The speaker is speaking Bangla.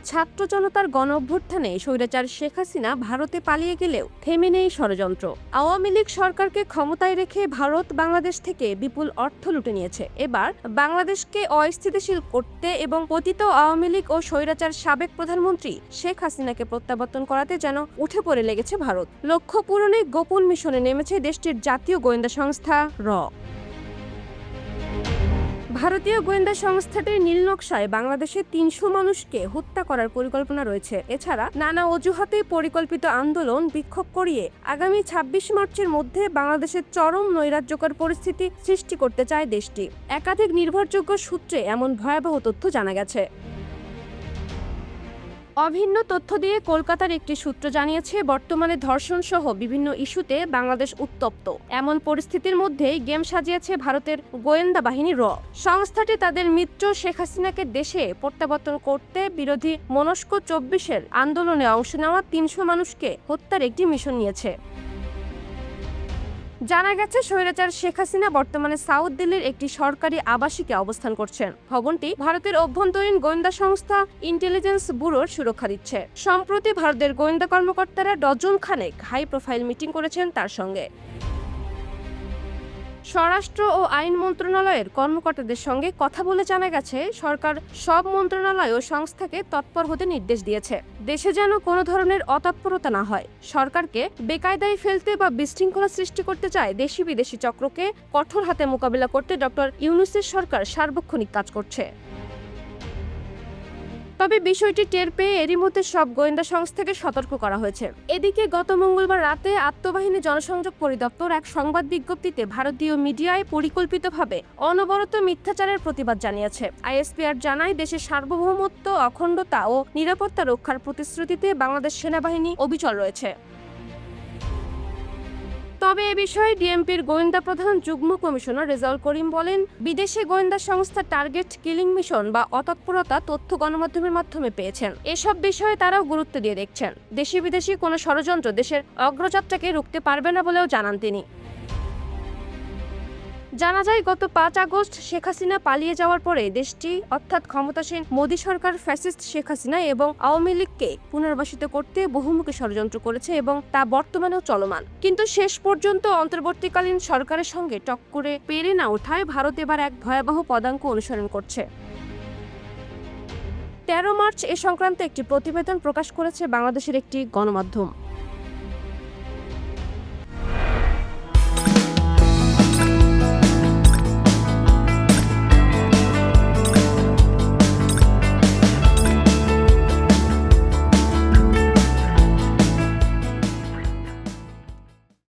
ছাত্র জনতার গণ অভ্যুত্থানে স্বৈরাচার শেখ হাসিনা ভারতে পালিয়ে গেলেও থেমে নেই ষড়যন্ত্র। আওয়ামী লীগ সরকারকে ক্ষমতায় রেখে ভারত বাংলাদেশ থেকে বিপুল অর্থ লুটে নিয়েছে। এবার বাংলাদেশকে অস্থিতিশীল করতে এবং পতিত আওয়ামী লীগ ও স্বৈরাচার সাবেক প্রধানমন্ত্রী শেখ হাসিনাকে প্রত্যাবর্তন করাতে যেন উঠে পড়ে লেগেছে ভারত। লক্ষ্য পূরণে গোপন মিশনে নেমেছে দেশটির জাতীয় গোয়েন্দা সংস্থা র। ভারতীয় গোয়েন্দা সংস্থাটির নীলনকশায় বাংলাদেশে ৩০০ মানুষকে হত্যা করার পরিকল্পনা রয়েছে। এছাড়া নানা অজুহাতে পরিকল্পিত আন্দোলন বিক্ষোভ করিয়ে আগামী ২৬ মার্চের মধ্যে বাংলাদেশের চরম নৈরাজ্যকর পরিস্থিতি সৃষ্টি করতে চায় দেশটি। একাধিক নির্ভরযোগ্য সূত্রে এমন ভয়াবহ তথ্য জানা গেছে। অভিন্ন তথ্য দিয়ে কলকাতার একটি সূত্র জানিয়েছে, বর্তমানে ধর্ষণ সহ বিভিন্ন ইস্যুতে বাংলাদেশ উত্তপ্ত। এমন পরিস্থিতির মধ্যেই গেম সাজিয়েছে ভারতের গোয়েন্দা বাহিনী র। সংস্থাটি তাদের মিত্র শেখ হাসিনাকে দেশে প্রত্যাবর্তন করতে বিরোধী মনস্ক ২৪-এর আন্দোলনে অংশ নেওয়া ৩০০ মানুষকে হত্যার একটি মিশন নিয়েছে। জানা গেছে, স্বৈরাচার শেখ হাসিনা বর্তমানে সাউথ দিল্লির একটি সরকারি আবাসিকে অবস্থান করছেন। ভবনটি ভারতের অভ্যন্তরীণ গোয়েন্দা সংস্থা ইন্টেলিজেন্স ব্যুরোর সুরক্ষা দিচ্ছে। সম্প্রতি ভারতের গোয়েন্দা কর্মকর্তারা ডজন খানেক হাই প্রোফাইল মিটিং করেছেন তার সঙ্গে। স্বরাষ্ট্র ও আইন মন্ত্রণালয়ের কর্মকর্তাদের সঙ্গে কথা বলে জানা গেছে, সরকার সব মন্ত্রণালয় ও সংস্থাকে তৎপর হতে নির্দেশ দিয়েছে। দেশে যেন কোনো ধরনের অতৎপরতা না হয়। সরকারকে বেকায়দায় ফেলতে বা বিশৃঙ্খলা সৃষ্টি করতে চায় দেশি বিদেশি চক্রকে কঠোর হাতে মোকাবিলা করতে ডক্টর ইউনূসের সরকার সার্বক্ষণিক কাজ করছে। তবে বিষয়টি টের পেয়ে এরই মধ্যে সব গোয়েন্দা সংস্থাকে সতর্ক করা হয়েছে। এদিকে গত মঙ্গলবার রাতে আত্মবাহিনী জনসংযোগ পরিদপ্তর এক সংবাদ বিজ্ঞপ্তিতে ভারতীয় মিডিয়ায় পরিকল্পিতভাবে অনবরত মিথ্যাচারের প্রতিবাদ জানিয়েছে। আইএসপিআর জানায়, দেশের সার্বভৌমত্ব, অখণ্ডতা ও নিরাপত্তা রক্ষার প্রতিশ্রুতিতে বাংলাদেশ সেনাবাহিনী অবিচল রয়েছে। তবে এ বিষয়ে ডিএমপির গোয়েন্দা প্রধান যুগ্ম কমিশনার রেজাউল করিম বলেন, বিদেশে গোয়েন্দা সংস্থা টার্গেট কিলিং মিশন বা অতৎপরতা তথ্য গণমাধ্যমের মাধ্যমে পেয়েছেন। এসব বিষয়ে তারাও গুরুত্ব দিয়ে দেখছেন। দেশি বিদেশি কোনো ষড়যন্ত্র দেশের অগ্রযাত্রাকে রুখতে পারবে না বলেও জানান তিনি। জানা যায়, গত ৫ আগস্ট শেখ হাসিনা পালিয়ে যাওয়ার পরে দেশটি অর্থাৎ ক্ষমতাসীন মোদী সরকার ফ্যাসিস্ট শেখ হাসিনা এবং আওয়ামী লীগকে পুনর্বাসিত করতে বহুমুখী ষড়যন্ত্র করেছে এবং তা বর্তমানেও চলমান। কিন্তু শেষ পর্যন্ত অন্তর্বর্তীকালীন সরকারের সঙ্গে টক্করে পেরে না ওঠায় ভারত এবার এক ভয়াবহ পদাঙ্ক অনুসরণ করছে। ১৩ মার্চ এ সংক্রান্ত একটি প্রতিবেদন প্রকাশ করেছে বাংলাদেশের একটি গণমাধ্যম।